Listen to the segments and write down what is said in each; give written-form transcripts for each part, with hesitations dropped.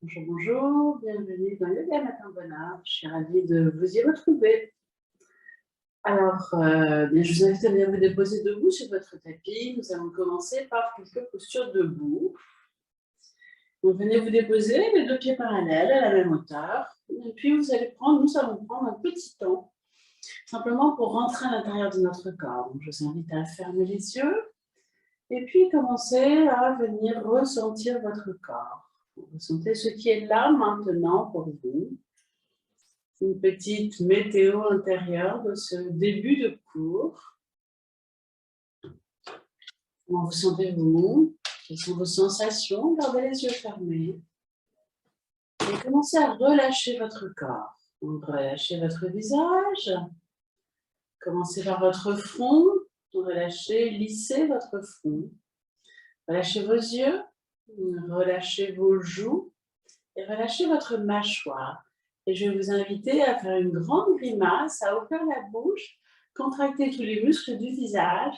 Bonjour, bonjour, bienvenue dans Yoga Matin Bonheur. Je suis ravie de vous y retrouver. Alors, bien, je vous invite à venir vous déposer debout sur votre tapis. Nous allons commencer par quelques postures debout. Donc, venez vous déposer les deux pieds parallèles à la même hauteur. Et puis, nous allons prendre un petit temps, simplement pour rentrer à l'intérieur de notre corps. Donc, je vous invite à fermer les yeux et puis commencer à venir ressentir votre corps. Ressentez ce qui est là maintenant pour vous. Une petite météo intérieure de ce début de cours. Comment vous sentez-vous? Quelles sont vos sensations? Gardez les yeux fermés. Et commencez à relâcher votre corps. Donc, relâchez votre visage. Commencez par votre front. Relâchez, lissez votre front. Relâchez vos yeux. Relâchez vos joues. Et relâchez votre mâchoire. Et je vais vous inviter à faire une grande grimace, à ouvrir la bouche, contracter tous les muscles du visage,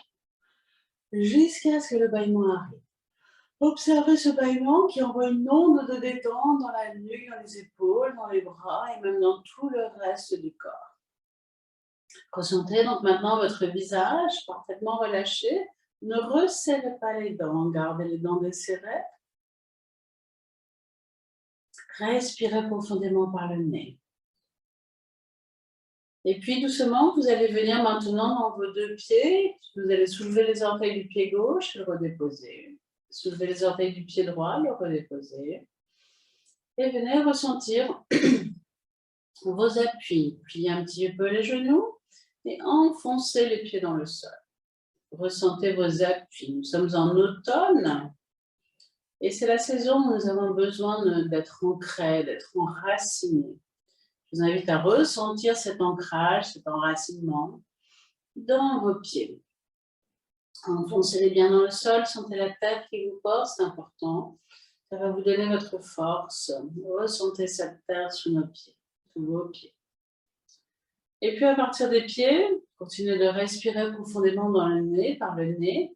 jusqu'à ce que le bâillement arrive. Observez ce bâillement qui envoie une onde de détente dans la nuque, dans les épaules, dans les bras et même dans tout le reste du corps. Ressentez donc maintenant votre visage parfaitement relâché. Ne resserrez pas les dents, gardez les dents desserrées. Respirez profondément par le nez. Et puis doucement, vous allez venir maintenant dans vos deux pieds. Vous allez soulever les orteils du pied gauche et le redéposer. Soulevez les orteils du pied droit, le redéposer. Et venez ressentir vos appuis. Pliez un petit peu les genoux et enfoncez les pieds dans le sol. Ressentez vos appuis. Nous sommes en automne et c'est la saison où nous avons besoin d'être ancrés, d'être enracinés. Je vous invite à ressentir cet ancrage, cet enracinement dans vos pieds. Enfoncez-les bien dans le sol, sentez la tête qui vous porte, c'est important. Ça va vous donner votre force. Ressentez cette terre sous nos pieds, sous vos pieds. Et puis à partir des pieds, continuez de respirer profondément dans le nez, par le nez.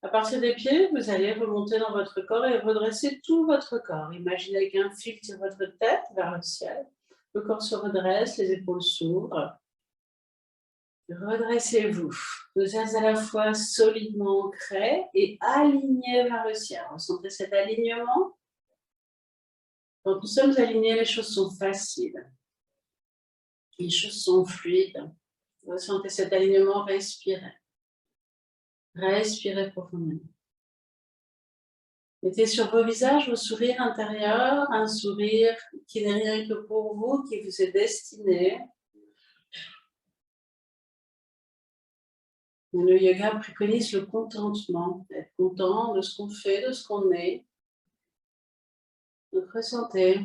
À partir des pieds, vous allez remonter dans votre corps et redresser tout votre corps. Imaginez qu'un fil tire votre tête vers le ciel. Le corps se redresse, les épaules s'ouvrent. Redressez-vous. Vous êtes à la fois solidement ancré et aligné vers le ciel. Ressentez cet alignement. Quand nous sommes alignés, les choses sont faciles. Les choses sont fluides. Ressentez cet alignement, respirez. Respirez profondément. Mettez sur vos visages vos sourires intérieurs, un sourire qui n'est rien que pour vous, qui vous est destiné. Le yoga préconise le contentement, être content de ce qu'on fait, de ce qu'on est. Donc ressentez.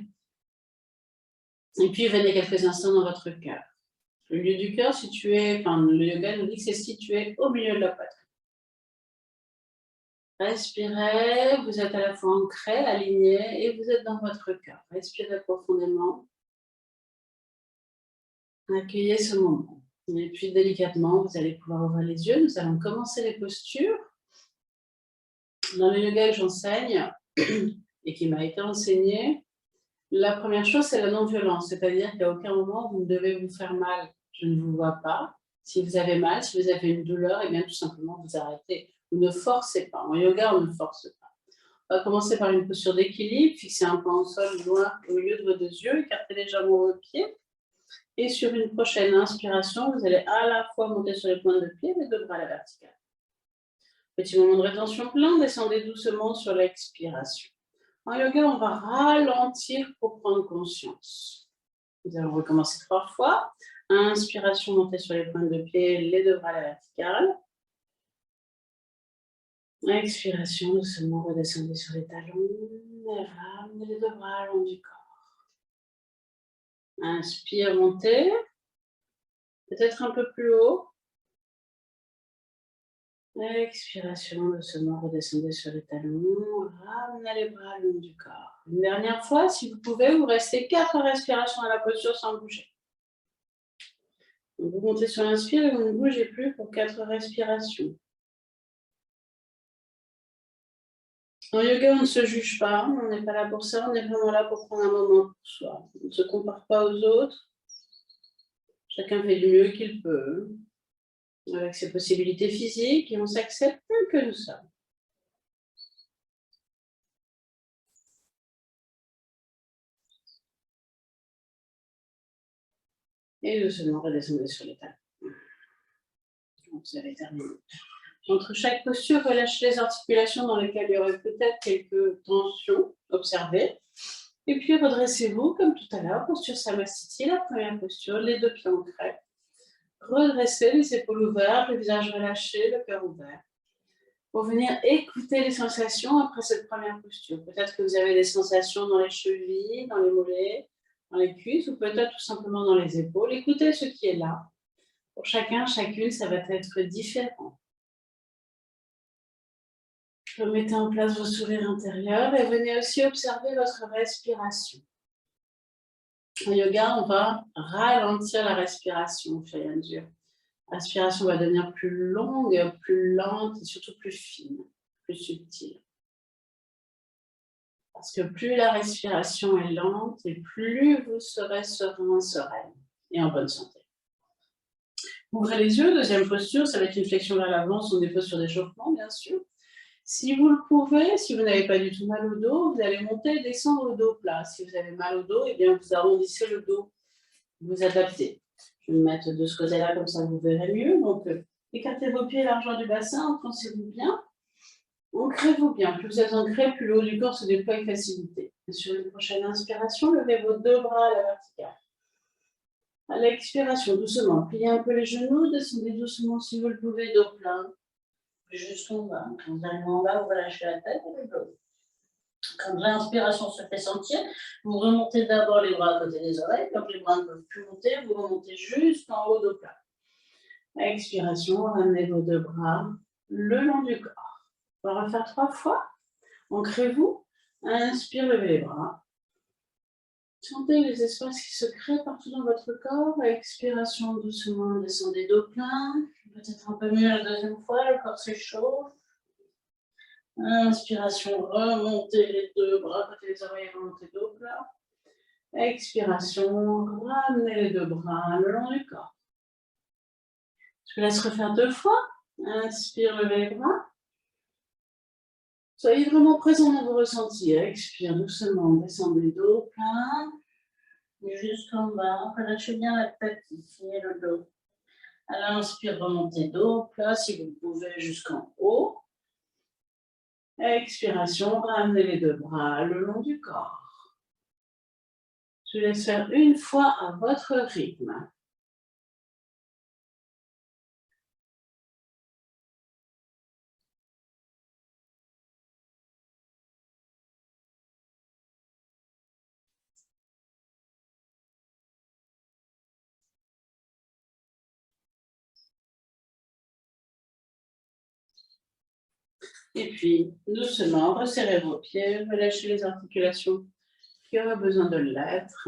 Et puis venez quelques instants dans votre cœur. Le lieu du cœur le yoga nous dit que c'est situé au milieu de la poitrine. Respirez, vous êtes à la fois ancré, aligné et vous êtes dans votre cœur. Respirez profondément. Accueillez ce moment. Et puis délicatement, vous allez pouvoir ouvrir les yeux. Nous allons commencer les postures. Dans le yoga que j'enseigne et qui m'a été enseigné, la première chose, c'est la non-violence. C'est-à-dire qu'à aucun moment, vous ne devez vous faire mal. Je ne vous vois pas. Si vous avez mal, si vous avez une douleur, et bien tout simplement vous arrêtez. Vous ne forcez pas. En yoga, on ne force pas. On va commencer par une posture d'équilibre. Fixez un point au sol loin au milieu de vos deux yeux. Écartez légèrement vos pieds. Et sur une prochaine inspiration, vous allez à la fois monter sur les pointes de pied, les deux bras à la verticale. Petit moment de rétention plein, descendez doucement sur l'expiration. En yoga, on va ralentir pour prendre conscience. Nous allons recommencer 3 fois. Inspiration, montez sur les pointes de pied, les deux bras à la verticale. Expiration, doucement redescendez sur les talons et ramenez les deux bras le long du corps. Inspire, montez. Peut-être un peu plus haut. Expiration, doucement redescendez sur les talons, ramenez les bras le long du corps. Une dernière fois, si vous pouvez, vous restez 4 respirations à la posture sans bouger. Donc vous montez sur l'inspire et vous ne bougez plus pour 4 respirations. En yoga, on ne se juge pas, on n'est pas là pour ça, on est vraiment là pour prendre un moment pour soi. On ne se compare pas aux autres. Chacun fait du mieux qu'il peut, avec ses possibilités physiques, et on s'accepte tel que nous sommes. Et doucement redescendez sur les talons. Vous avez terminé. Entre chaque posture, relâchez les articulations dans lesquelles il y aurait peut-être quelques tensions observées. Et puis redressez-vous comme tout à l'heure, posture Samastiti, la première posture, les deux pieds ancrés. Redressez les épaules ouvertes, le visage relâché, le cœur ouvert. Pour venir écouter les sensations après cette première posture. Peut-être que vous avez des sensations dans les chevilles, dans les mollets, dans les cuisses, ou peut-être tout simplement dans les épaules. Écoutez ce qui est là. Pour chacun, chacune, ça va être différent. Remettez en place vos sourires intérieurs et venez aussi observer votre respiration. En yoga, on va ralentir la respiration au fur et à mesure. La respiration va devenir plus longue, plus lente et surtout plus fine, plus subtile. Parce que plus la respiration est lente et plus vous serez serein, sereine et en bonne santé. Ouvrez les yeux, deuxième posture, ça va être une flexion vers l'avant, ce sont des postures d'échauffement, bien sûr. Si vous le pouvez, si vous n'avez pas du tout mal au dos, vous allez monter et descendre le dos plat. Si vous avez mal au dos, eh bien vous arrondissez le dos, vous adaptez. Je vais me mettre de ce côté-là, comme ça vous verrez mieux. Donc, écartez vos pieds largeur du bassin, enfoncez-vous bien. Ancrez-vous bien. Plus vous êtes ancré, plus le haut du corps se déploie avec facilité. Et sur une prochaine inspiration, levez vos deux bras à la verticale. À l'expiration, doucement, pliez un peu les genoux, descendez doucement si vous le pouvez, dos plein. Jusqu'en bas. Quand vous allez en bas, vous relâchez la tête et le dos. Quand l'inspiration se fait sentir, vous remontez d'abord les bras à côté des oreilles. Quand les bras ne peuvent plus monter, vous remontez jusqu'en haut, dos plat. À expiration, ramenez vos deux bras le long du corps. On va refaire 3 fois. Ancrez-vous. Inspire, levez les bras. Sentez les espaces qui se créent partout dans votre corps. Expiration, doucement, descendez dos plein. Peut-être un peu mieux la deuxième fois, le corps s'échauffe. Inspiration, remontez les deux bras côté des oreilles, remontez dos plat. Expiration, ramenez les deux bras le long du corps. Je vous laisse refaire 2 fois. Inspire, levez les bras. Soyez vraiment présent dans vos ressentis. Expire doucement, descendez dos plat. Jusqu'en bas. Relâchez bien la tête ici et le dos. À l'inspire, remontez dos plat si vous pouvez jusqu'en haut. Expiration, ramenez les deux bras le long du corps. Je vous laisse faire 1 fois à votre rythme. Et puis, doucement, resserrez vos pieds, relâchez les articulations qui auraient besoin de l'être.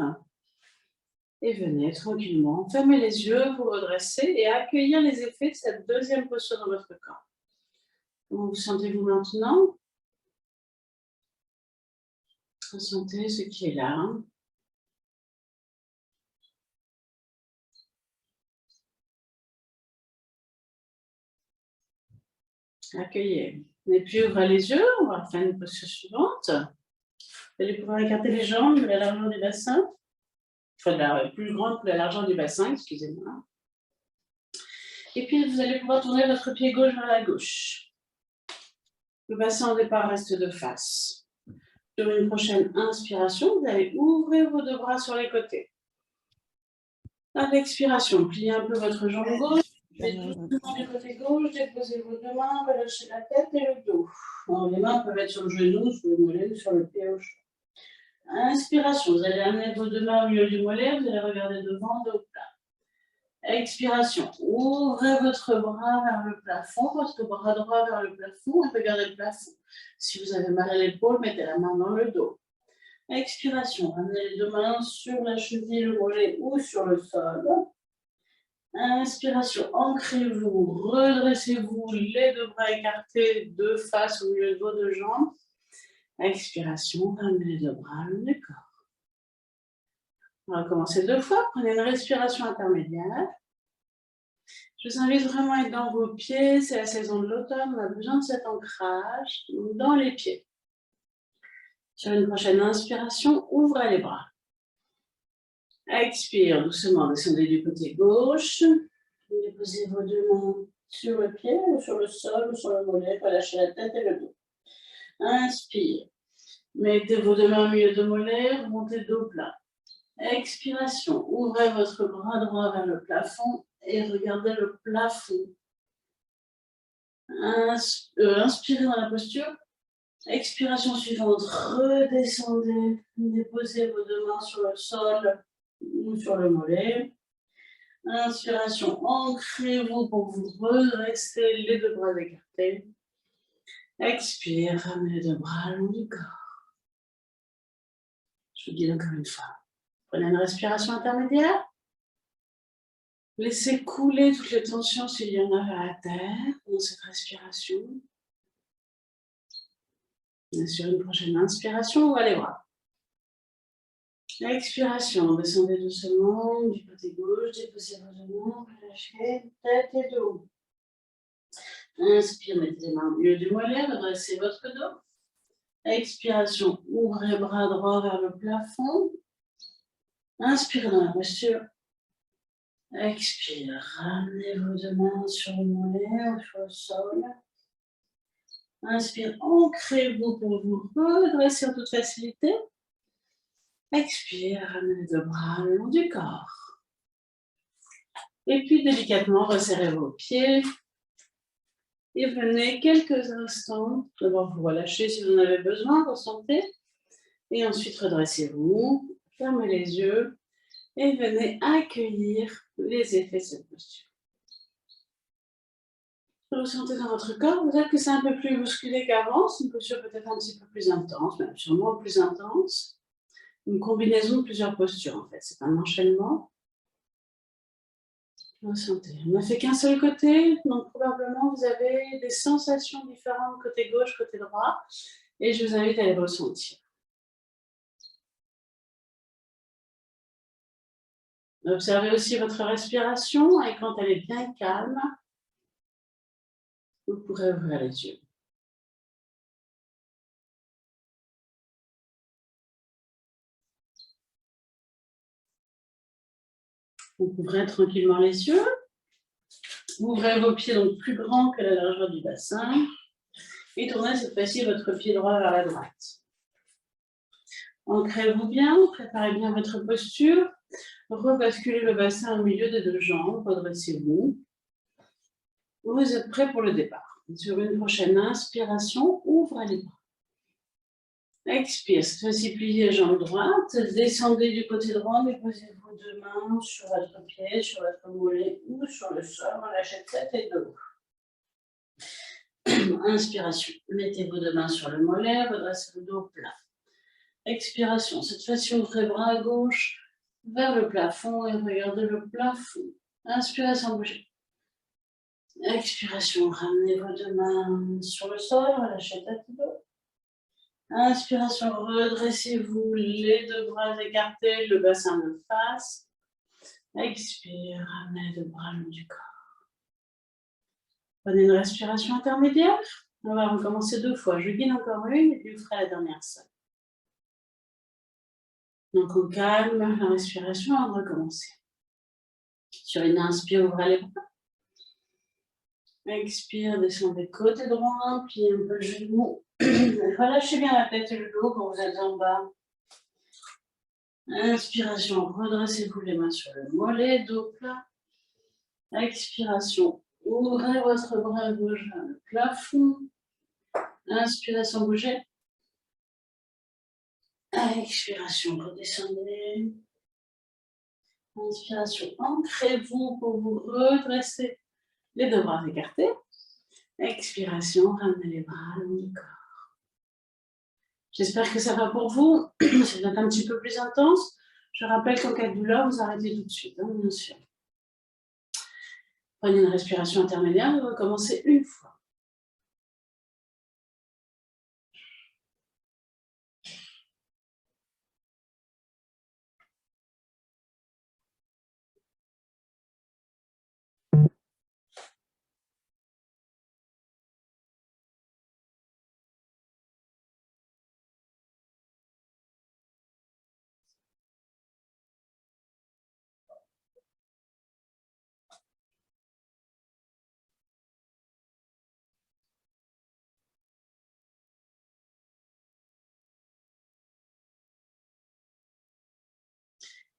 Et venez tranquillement, fermez les yeux, vous redressez et accueillir les effets de cette deuxième posture dans votre corps. Comment vous sentez-vous maintenant? Ressentez ce qui est là. Accueillez. Et puis ouvrez les yeux, on va faire une posture suivante. Vous allez pouvoir écarter les jambes de la largeur du bassin. Enfin, la plus grande que la largeur du bassin, excusez-moi. Et puis vous allez pouvoir tourner votre pied gauche vers la gauche. Le bassin au départ reste de face. Sur une prochaine inspiration, vous allez ouvrir vos deux bras sur les côtés. À l'expiration, pliez un peu votre jambe gauche. Faites doucement du côté gauche, déposez vos deux mains, relâchez la tête et le dos. Alors, les mains peuvent être sur le genou, sur le mollet ou sur le pied au chaud. Inspiration, vous allez amener vos deux mains au milieu du mollet, vous allez regarder devant, dos plat. Expiration, ouvrez votre bras vers le plafond, votre bras droit vers le plafond et regardez le plafond. Si vous avez mal à l'épaule, mettez la main dans le dos. Expiration, ramenez les deux mains sur la cheville, le mollet ou sur le sol. Inspiration, ancrez-vous, redressez-vous, les deux bras écartés de face au milieu de vos deux jambes. Expiration, ramenez les deux bras le long du corps. On va recommencer 2 fois. Prenez une respiration intermédiaire. Je vous invite vraiment à être dans vos pieds. C'est la saison de l'automne. On a besoin de cet ancrage dans les pieds. Sur une prochaine inspiration, ouvrez les bras. Expire doucement, descendez du côté gauche. Déposez vos deux mains sur le pied ou sur le sol ou sur le mollet. Relâchez la tête et le dos. Inspire. Mettez vos deux mains au milieu de mollet, remontez le dos plat. Expiration. Ouvrez votre bras droit vers le plafond et regardez le plafond. Inspirez dans la posture. Expiration suivante. Redescendez. Déposez vos deux mains sur le sol ou sur le mollet. Inspiration. Ancrez-vous pour vous redresser, les deux bras écartés. Expire. Ramenez les deux bras le long du corps. Je vous dis encore une fois. Prenez une respiration intermédiaire. Laissez couler toutes les tensions s'il y en a vers la terre dans cette respiration. Et sur une prochaine inspiration, ouvrez les bras. Expiration, descendez doucement du côté gauche, déposez vos deux mains, relâchez tête et dos. Inspire, mettez les mains au milieu du mollet, redressez votre dos. Expiration, ouvrez bras droit vers le plafond. Inspirez dans la posture. Expire, ramenez vos deux mains sur le mollet ou sur le sol. Inspire, ancrez-vous pour vous redresser en toute facilité. Expire, ramenez les deux bras le long du corps. Et puis délicatement, resserrez vos pieds. Et venez quelques instants, d'abord vous relâchez si vous en avez besoin, ressentez. Et ensuite redressez-vous, fermez les yeux. Et venez accueillir les effets de cette posture. Vous sentez dans votre corps, peut-être que c'est un peu plus musculé qu'avant, c'est une posture peut-être un petit peu plus intense, même sûrement plus intense. Une combinaison de plusieurs postures en fait, c'est un enchaînement. Ressentez. On n'a fait qu'un seul côté, donc probablement vous avez des sensations différentes côté gauche, côté droit, et je vous invite à les ressentir. Observez aussi votre respiration et quand elle est bien calme, vous pourrez ouvrir les yeux. Vous ouvrez tranquillement les yeux. Ouvrez vos pieds donc plus grands que la largeur du bassin. Et tournez cette fois-ci votre pied droit vers la droite. Ancrez-vous bien, préparez bien votre posture. Rebasculez le bassin au milieu des deux jambes, redressez-vous. Vous êtes prêts pour le départ. Sur une prochaine inspiration, ouvrez les bras. Expire, cette fois-ci pliez les jambes droites, descendez du côté droit, déposez vos deux mains sur votre pied, sur votre mollet ou sur le sol, relâchez tête et dos. Inspiration, mettez vos deux mains sur le mollet, redressez le dos plat. Expiration, cette fois-ci ouvrez bras à gauche vers le plafond et regardez le plafond. Inspiration, bougez. Expiration, ramenez vos deux mains sur le sol, relâchez tête et dos. Inspiration, redressez-vous, les deux bras écartés, le bassin de face. Expire, ramenez les deux bras le long du corps. Prenez une respiration intermédiaire. On va recommencer 2 fois. Je guide encore une et puis vous ferez la dernière seule. Donc on calme la respiration avant de recommencer. Sur une inspire, ouvrez les bras. Expire, descendez côté droit, pliez un peu le genou. Relâchez bien la tête et le dos quand vous êtes en bas. Inspiration, redressez-vous les mains sur le mollet, dos plat. Expiration, ouvrez votre bras gauche vers le plafond. Inspiration, bougez. Expiration, redescendez. Inspiration, ancrez-vous pour vous redresser. Les deux bras écartés. Expiration, ramenez les bras le long du corps. J'espère que ça va pour vous. Ça va être un petit peu plus intense. Je rappelle qu'en cas de douleur, vous arrêtez tout de suite, hein, bien sûr. Prenez une respiration intermédiaire et recommencez une fois.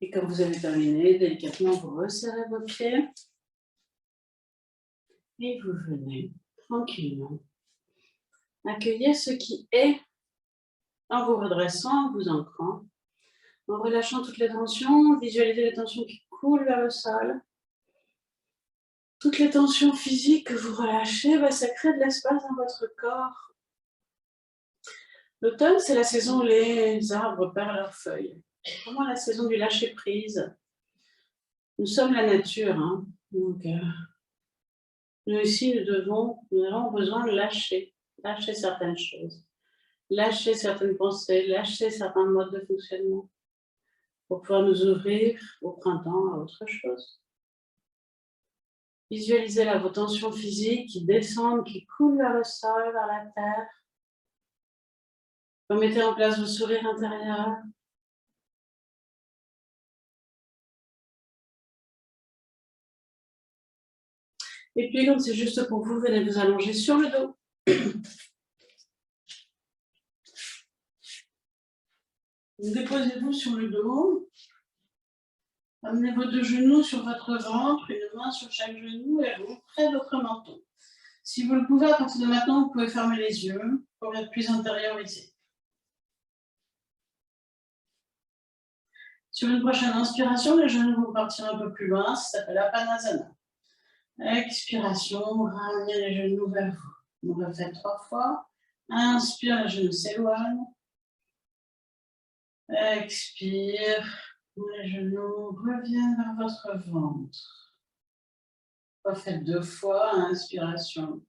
Et quand vous avez terminé, délicatement, vous resserrez vos pieds. Et vous venez tranquillement accueillir ce qui est en vous redressant, en vous ancrant, en relâchant toutes les tensions. Visualisez les tensions qui coulent vers le sol. Toutes les tensions physiques que vous relâchez, ça crée de l'espace dans votre corps. L'automne, c'est la saison où les arbres perdent leurs feuilles. C'est vraiment la saison du lâcher-prise. Nous sommes la nature, hein. Donc, nous aussi, nous avons besoin de lâcher certaines choses, lâcher certaines pensées, lâcher certains modes de fonctionnement pour pouvoir nous ouvrir au printemps à autre chose. Visualisez là vos tensions physiques qui descendent, qui coulent vers le sol, vers la terre. Remettez en place vos sourires intérieurs. Et puis, comme c'est juste pour vous, venez vous allonger sur le dos. Déposez-vous sur le dos. Amenez vos deux genoux sur votre ventre, une main sur chaque genou et rentrez votre menton. Si vous le pouvez, à partir de maintenant, vous pouvez fermer les yeux pour être plus intériorisé. Sur une prochaine inspiration, les genoux vont partir un peu plus loin, ça s'appelle Apanasana. Expiration, ramenez les genoux vers vous. On va faire 3 fois. Inspire, les genoux s'éloignent. Expire, les genoux reviennent vers votre ventre. Refaites 2 fois, inspiration.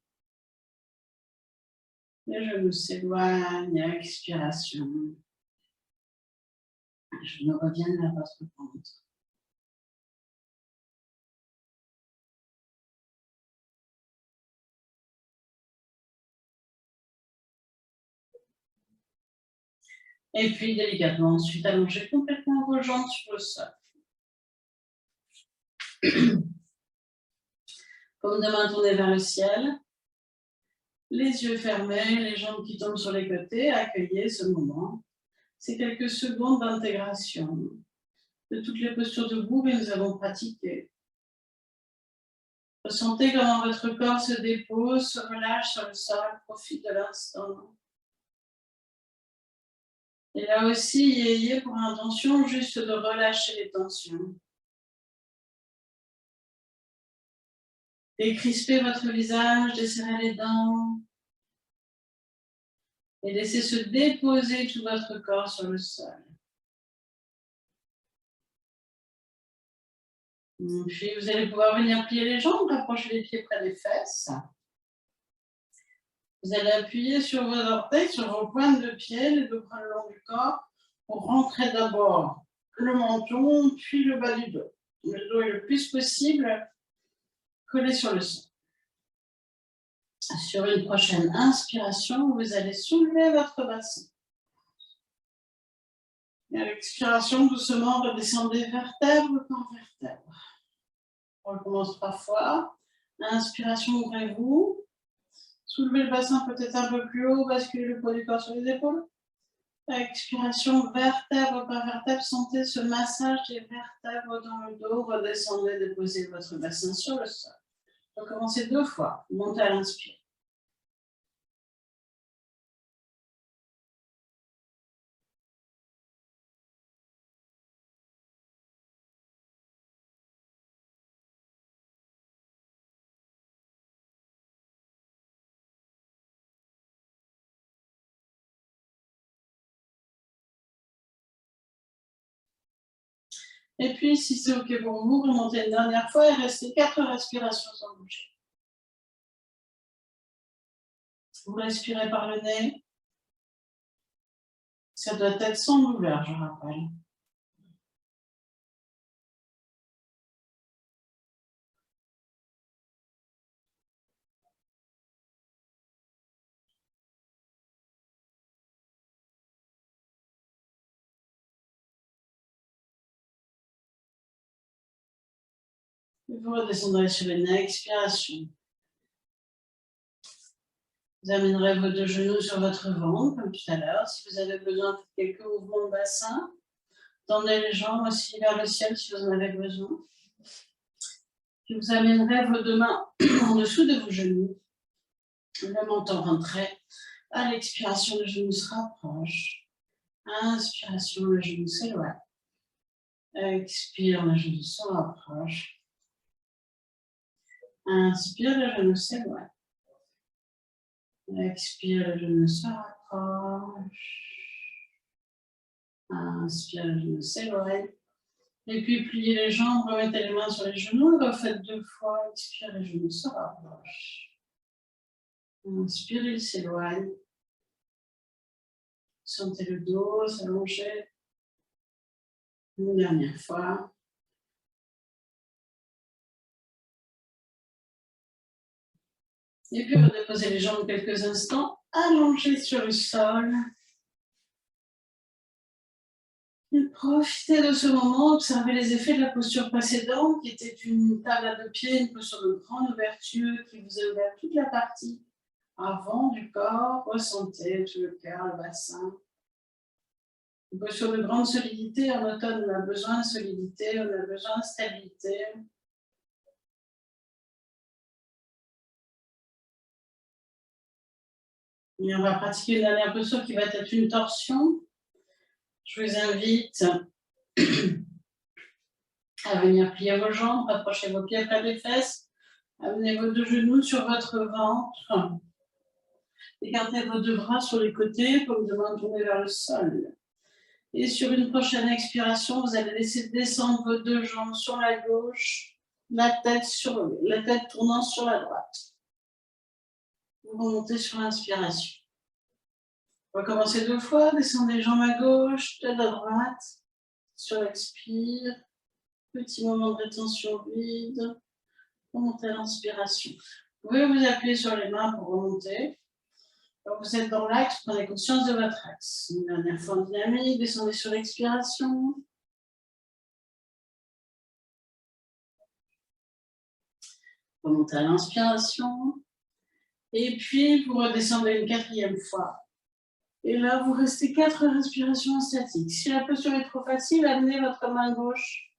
Les genoux s'éloignent, expiration. Les genoux reviennent vers votre ventre. Et puis, délicatement, ensuite, allongez complètement vos jambes sur le sol. Comme de main tournée vers le ciel. Les yeux fermés, les jambes qui tombent sur les côtés. Accueillez ce moment. C'est quelques secondes d'intégration de toutes les postures debout que nous avons pratiquées. Ressentez comment votre corps se dépose, se relâche sur le sol, profite de l'instant. Et là aussi, ayez pour intention juste de relâcher les tensions. Décrispez votre visage, desserrez les dents. Et laissez se déposer tout votre corps sur le sol. Puis vous allez pouvoir venir plier les jambes, rapprocher les pieds près des fesses. Vous allez appuyer sur vos orteils, sur vos pointes de pied, les deux bras le long du corps, pour rentrer d'abord le menton, puis le bas du dos. Le dos est le plus possible collé sur le sol. Sur une prochaine inspiration, vous allez soulever votre bassin. Et à l'expiration, doucement, redescendez vertèbre par vertèbre. On recommence 3 fois. Inspiration, ouvrez-vous. Soulevez le bassin peut-être un peu plus haut, basculez le poids du corps sur les épaules. Expiration, vertèbre par vertèbre, sentez ce massage des vertèbres dans le dos. Redescendez, déposez votre bassin sur le sol. Recommencez 2 fois. Montez à l'inspire. Et puis, si c'est OK pour vous, remontez une dernière fois et restez 4 respirations sans bouger. Vous respirez par le nez. Ça doit être sans douleur, je rappelle. Vous redescendrez sur une expiration. Vous amènerez vos 2 genoux sur votre ventre, comme tout à l'heure. Si vous avez besoin de quelques mouvements de bassin, Tendez les jambes aussi vers le ciel si vous en avez besoin. Puis vous amènerez vos deux mains en dessous de vos genoux. Le menton rentré. À l'expiration, le genou se rapproche. Inspiration, le genou s'éloigne. Expire, le genou se rapproche. Inspire, le genou s'éloigne. Expire, le genou se rapproche. Inspire, le genou s'éloigne. Et puis pliez les jambes, remettez les mains sur les genoux, refaites 2 fois. Expire, le genou se rapproche. Inspire, il s'éloigne. Sentez le dos s'allonger. Une dernière fois. Et puis redéposez les jambes quelques instants, allongées sur le sol. Et profitez de ce moment, observez les effets de la posture précédente, qui était une table à 2 pieds, une posture de grande ouverture, qui vous a ouvert toute la partie avant du corps. Ressentez tout le cœur, le bassin. Une posture de grande solidité. En automne, on a besoin de solidité, on a besoin de stabilité. Et on va pratiquer une dernière posture qui va être une torsion. Je vous invite à venir plier vos jambes, rapprochez vos pieds près des fesses, amenez vos 2 genoux sur votre ventre, écartez vos 2 bras sur les côtés, comme de main tournée vers le sol. Et sur une prochaine expiration, vous allez laisser descendre vos 2 jambes sur la gauche, la tête tournant sur la droite. Vous remontez sur l'inspiration. On va commencer 2 fois, descendez jambes à gauche, tête à droite, sur l'expire, petit moment de rétention vide, remontez à l'inspiration. Vous pouvez vous appuyer sur les mains pour remonter. Quand vous êtes dans l'axe, prenez conscience de votre axe. Une dernière fois en dynamique, descendez sur l'expiration. Remontez à l'inspiration. Et puis, vous redescendez une 4e fois. Et là, vous restez 4 respirations statiques. Si la posture est trop facile, amenez votre main gauche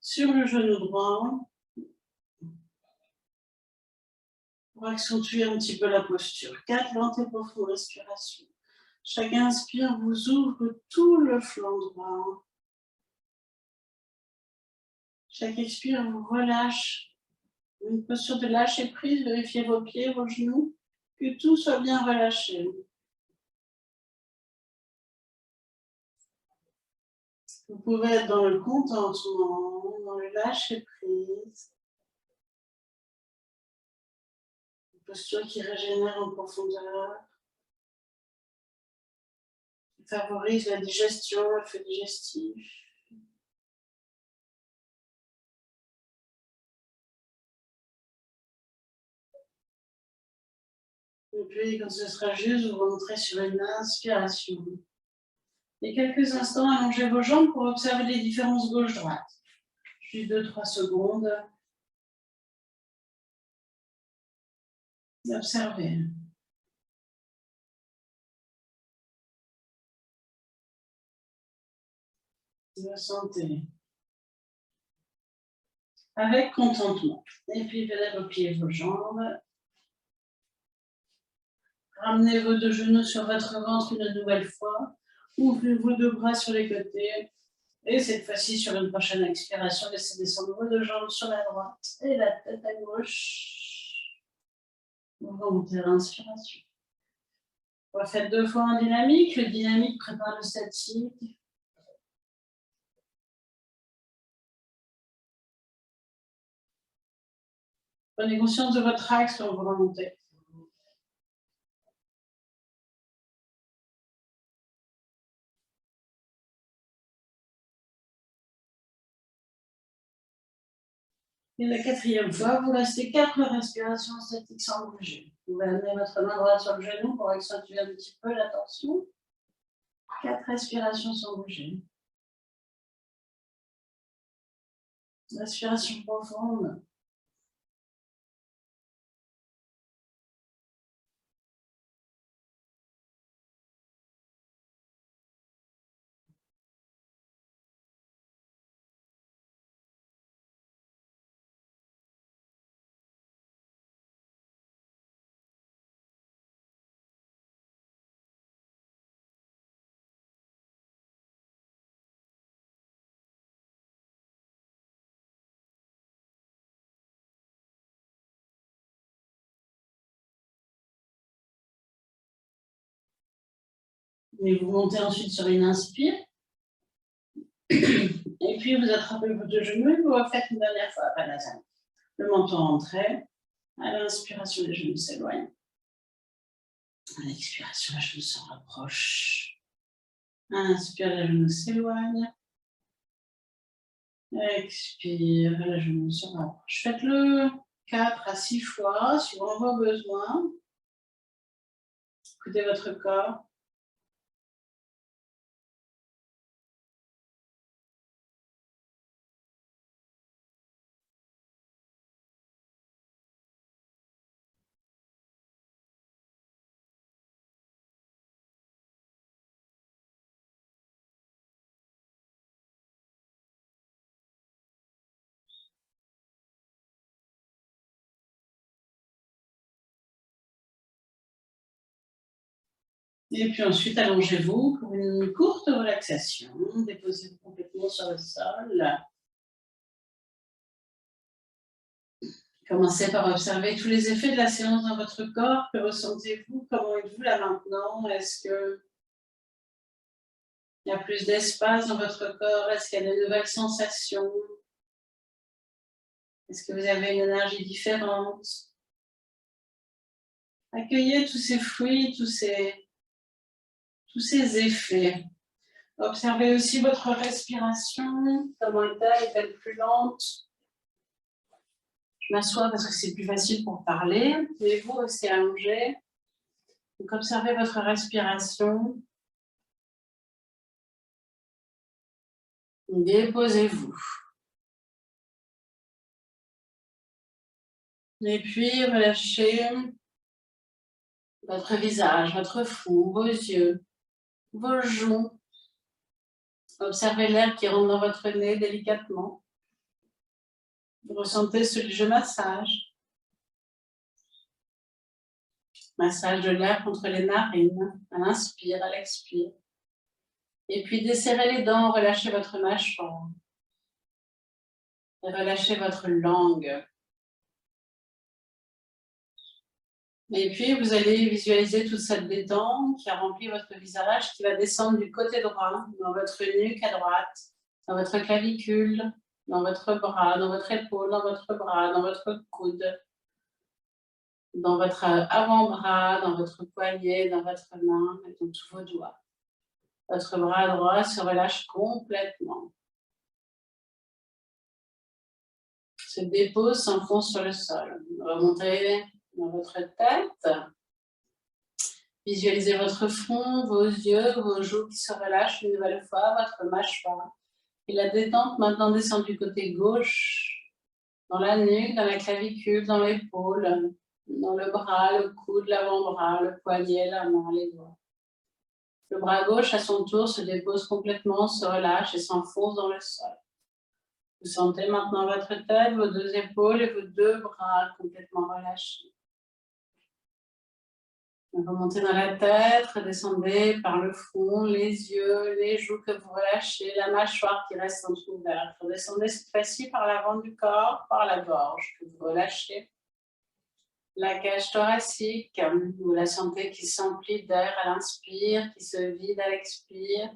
sur le genou droit pour accentuer un petit peu la posture. 4 lentes et profondes respirations. Chaque inspire vous ouvre tout le flanc droit. Chaque expire vous relâche. Une posture de lâcher prise, vérifiez vos pieds, vos genoux, que tout soit bien relâché. Vous pouvez être dans le contentement, dans le lâcher prise. Une posture qui régénère en profondeur, qui favorise la digestion, le fait digestif. Et puis, quand ce sera juste, vous remonterez sur une inspiration. Et quelques instants, allongez vos jambes pour observer les différences gauche-droite. Juste 2-3 secondes. Observez. Ressentez. Avec contentement. Et puis, venez replier vos jambes. Ramenez vos 2 genoux sur votre ventre une nouvelle fois. Ouvrez vos 2 bras sur les côtés. Et cette fois-ci, sur une prochaine expiration, laissez descendre vos 2 jambes sur la droite et la tête à gauche. Vous remontez à l'inspiration. On va faire 2 fois en dynamique. Le dynamique prépare le statique. Prenez conscience de votre axe quand vous remontez. Et la 4e fois, vous restez 4 respirations statiques sans bouger. Vous pouvez amener votre main droite sur le genou pour accentuer un petit peu la tension. 4 respirations sans bouger. Respiration profonde. Et vous montez ensuite sur une inspire. Et puis vous attrapez vos deux genoux et vous refaites une dernière fois. Le menton rentré. À l'inspiration, les genoux s'éloignent. À l'expiration, les genoux se rapprochent. Inspire, les genoux s'éloignent. Expire, les genoux se rapprochent. Faites-le 4 à 6 fois, suivant vos besoins. Écoutez votre corps. Et puis ensuite, allongez-vous pour une courte relaxation. Déposez-vous complètement sur le sol. Commencez par observer tous les effets de la séance dans votre corps. Que ressentez-vous? Comment êtes-vous là maintenant? Est-ce qu'il y a plus d'espace dans votre corps? Est-ce qu'il y a de nouvelles sensations? Est-ce que vous avez une énergie différente? Accueillez tous ces fruits, tous ces effets. Observez aussi votre respiration. Comment est-elle? Est-elle plus lente? Je m'assois parce que c'est plus facile pour parler. Et vous, restez allongé. Donc, observez votre respiration. Déposez-vous. Et puis, relâchez votre visage, votre front, vos yeux, vos joues. Observez l'air qui rentre dans votre nez délicatement. Vous ressentez ce léger massage. Massage de l'air contre les narines, à l'inspire, à l'expire. Et puis desserrez les dents, relâchez votre mâchoire. Et relâchez votre langue. Et puis vous allez visualiser toute cette détente qui a rempli votre visage, qui va descendre du côté droit, dans votre nuque à droite, dans votre clavicule, dans votre bras, dans votre épaule, dans votre bras, dans votre coude, dans votre avant-bras, dans votre poignet, dans votre main et dans tous vos doigts. Votre bras droit se relâche complètement. Se dépose, s'enfonce sur le sol. Remontez dans votre tête. Visualisez votre front, vos yeux, vos joues qui se relâchent une nouvelle fois, votre mâchoire. Et la détente maintenant descend du côté gauche, dans la nuque, dans la clavicule, dans l'épaule, dans le bras, le coude, l'avant-bras, le poignet, la main, les doigts. Le bras gauche, à son tour, se dépose complètement, se relâche et s'enfonce dans le sol. Vous sentez maintenant votre tête, vos deux épaules et vos deux bras complètement relâchés. Remontez dans la tête, redescendez par le front, les yeux, les joues que vous relâchez, la mâchoire qui reste entrouverte. Redescendez cette fois-ci par l'avant du corps, par la gorge que vous relâchez. La cage thoracique, vous la sentez qui s'emplit d'air à l'inspire, qui se vide à l'expire.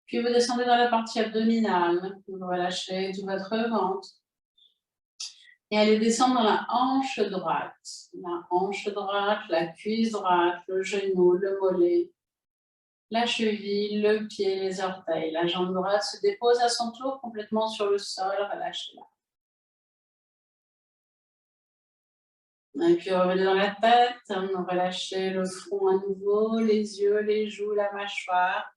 Puis vous descendez dans la partie abdominale, vous relâchez tout votre ventre. Et allez descendre dans la hanche droite. La hanche droite, la cuisse droite, le genou, le mollet, la cheville, le pied, les orteils. La jambe droite se dépose à son tour complètement sur le sol, relâchez-la. Et puis revenez dans la tête, relâchez le front à nouveau, les yeux, les joues, la mâchoire.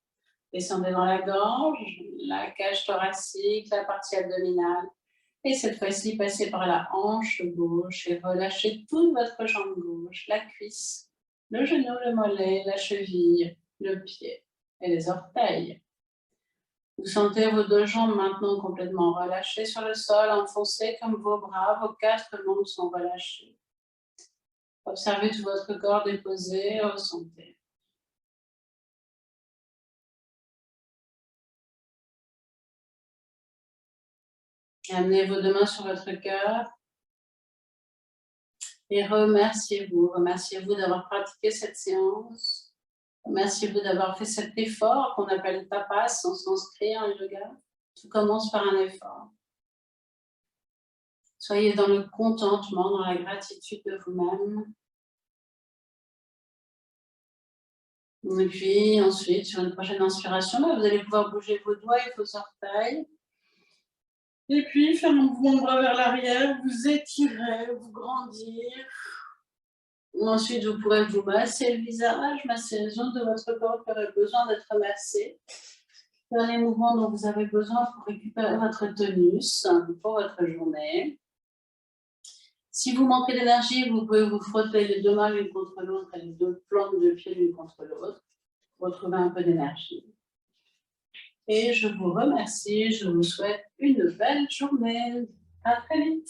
Descendez dans la gorge, la cage thoracique, la partie abdominale. Et cette fois-ci, passez par la hanche gauche et relâchez toute votre jambe gauche, la cuisse, le genou, le mollet, la cheville, le pied et les orteils. Vous sentez vos deux jambes maintenant complètement relâchées sur le sol, enfoncées comme vos bras, vos 4 membres sont relâchés. Observez tout votre corps déposé, ressentez. Amenez vos deux mains sur votre cœur et remerciez-vous. Remerciez-vous d'avoir pratiqué cette séance. Remerciez-vous d'avoir fait cet effort qu'on appelle tapas en sanskrit en yoga. Tout commence par un effort. Soyez dans le contentement, dans la gratitude de vous-même. Et puis ensuite, sur une prochaine inspiration, vous allez pouvoir bouger vos doigts et vos orteils. Et puis, faire un mouvement de bras vers l'arrière, vous étirer, vous grandir. Ensuite, vous pourrez vous masser le visage, masser les zones de votre corps qui auraient besoin d'être massées. Faire les mouvements dont vous avez besoin pour récupérer votre tonus pour votre journée. Si vous manquez d'énergie, vous pouvez vous frotter les deux mains l'une contre l'autre et les deux plantes de pied l'une contre l'autre pour retrouver un peu d'énergie. Et je vous remercie, je vous souhaite une belle journée. À très vite.